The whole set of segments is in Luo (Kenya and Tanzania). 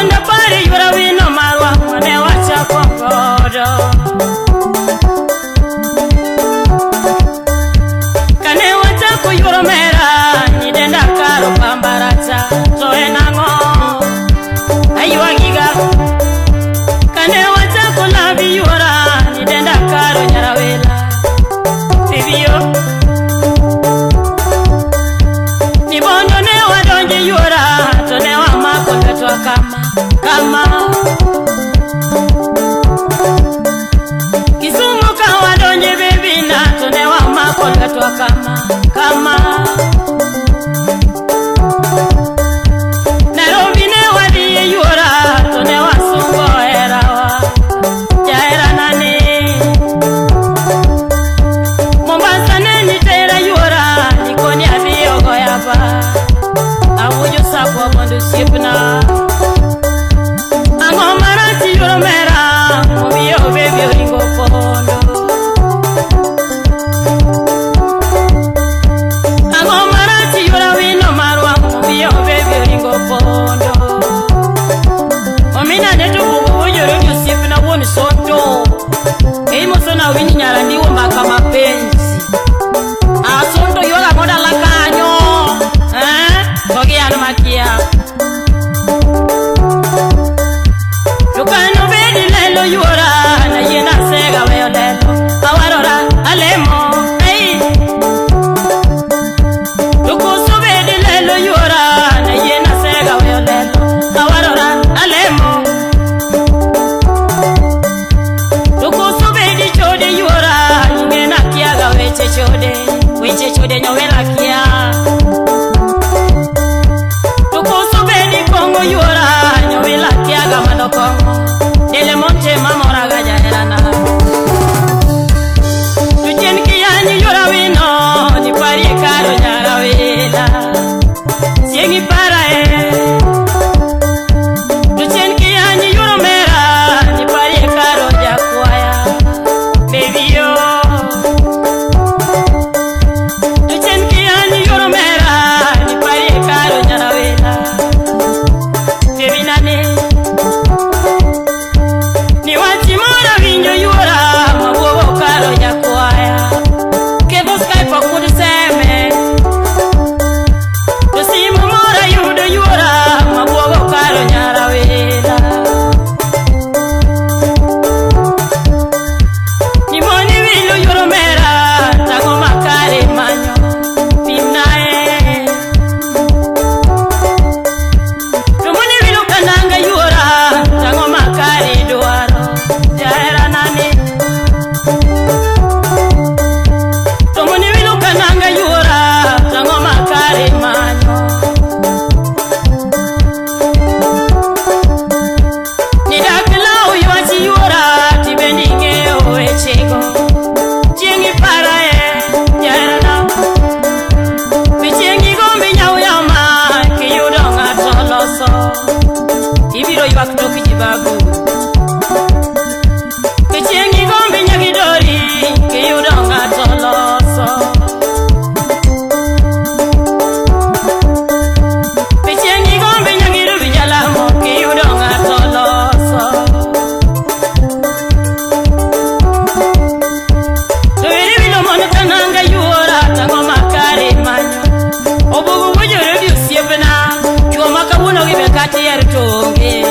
Wanda pari yura wino marwa mane wacha kongodo Kane wacha kuyuro mera Nidenda karo pambarata Toe nango Ayua giga Kane wacha kulabi yura Nidenda karo nyarawela Bibio Nibondo ne wadonje yura Tone wa mako letwa kama Kisumu kawa donje baby na Tone wa mako letwa kama Nairobi ne wadiye yura Tone wa sungo erawa Jaera nani Mombasa ne nitera yura Nikoni abiyo goyaba Awujo sakwa bondu sipna Ango marati yuro mera Mubiyo baby ringo pondo Ango marati yura wino marwa Mubiyo baby ringo pondo Omina netu bubu ujuru sipna woni soto Eimo sona wini nyara ndiwo mbaka mapenzi Asoto yoga moda lakanyo Togi anu makia Tukano bedi lelo yura Na yena sega weo lelo Awarora alemo hey. Tukusu bedi lelo yura Na yena sega weo lelo Awarora alemo Tukusu bedi chode yura Ngena kiaga weche chode nyawela kia Tukusu bedi kongo yura Nyawela kiaga madokongo Dele monte mamora gaja herana Tuchen kiyani yura wino Nipari karo nyara wela Siengi para Tuchen kiyani yura mera Nipari karo jakwaya Baby yo Tuchen kiyani yura mera Nipari karo nyara wela Baby nane Ni wati mora vinyo yura Mabuobo karo jakwaya Kevo Skype akudu seme Tusimu mora yudo yura Mabuobo karo nyara wela Ni moni wilu yuro mera Tango makare manyo Pimnae Tumuni wilu kananga yura Tango makare duaro Jaera nani Tumuni wilu kananga yura Tango makare manyo Nidakila uyuachi yura Tibendi ngeo echego Chiengi para Jaera na Michiengi gombi nyau yama Kiyudonga toloso Ibiro yuak toki jibagu Michiengi gombi nyagidori Kiyudonga toloso Michiengi gombi nyagidu bijalamo Kiyudonga toloso Tuwiri bilo mono tananga yura Tango makare manyo Obugu wujuru diu siepena Chua makabuno gibe kati ya rutonge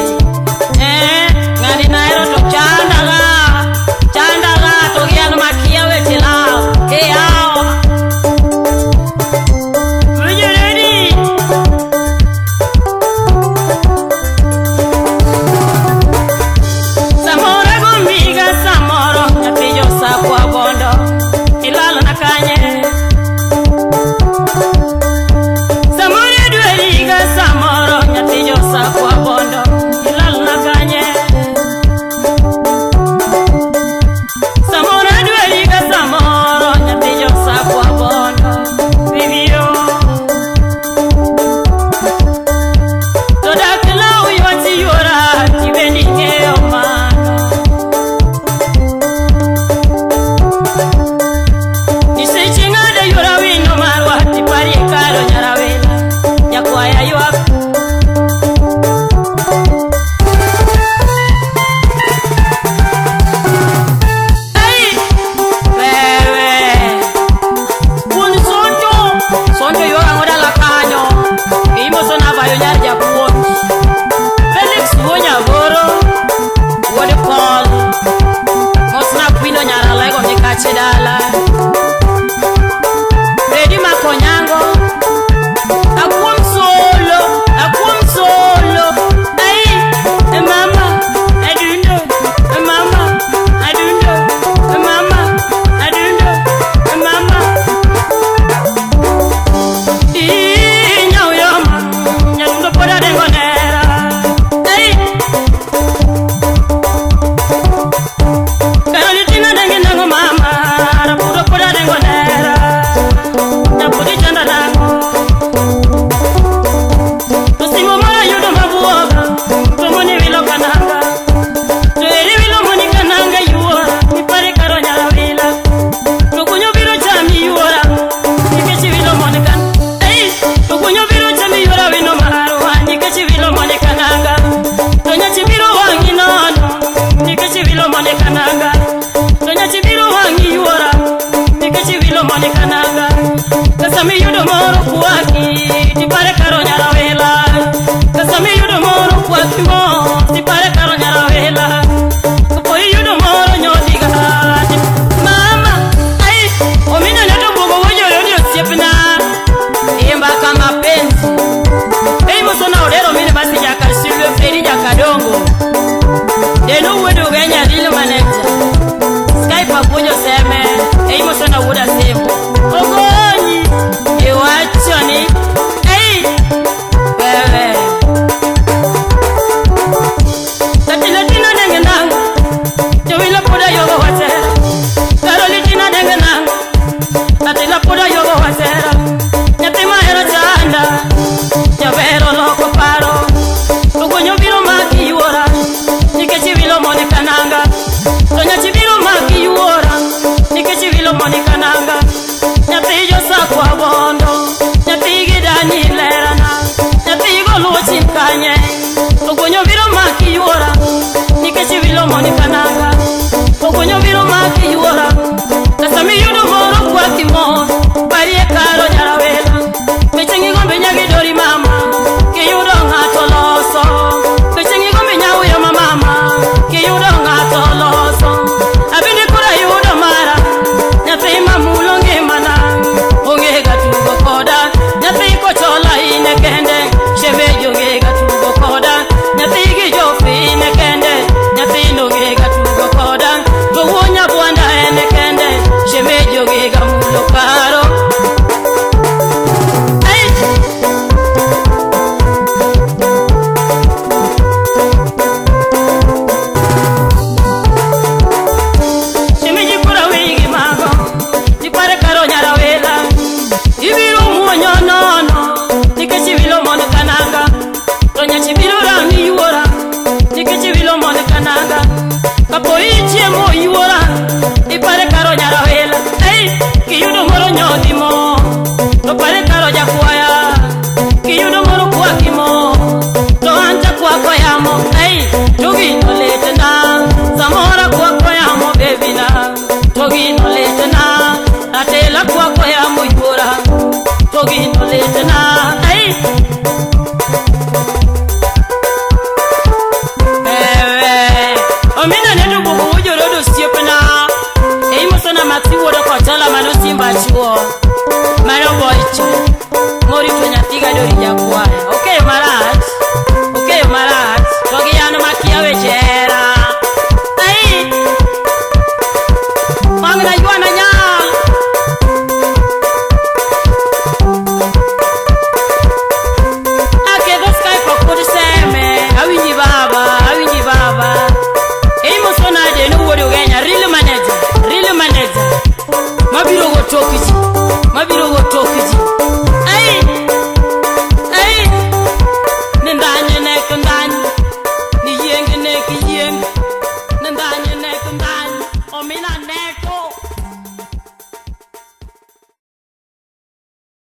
Denu wedu genya rilu maneja Skype apunyo seme Eimo sona wuda semo Ogonyi Iwachoni Ei Wewe Tatila tina nenge nangu Jawila puda yogo wasera Karoli tina nenge nangu Tatila puda yogo wasera Nyatima hero chanda Jabero loko paro Ugonyo biro maki yuora Nike chivilo mone kananga Tonya chivilo maki yuora Nike chivilo mone kananga Nyati jo sakwa bondo Nyati gidani lerana Nyati go luo chimkanye Ugonyo biro maki yuora Nike chivilo mone kananga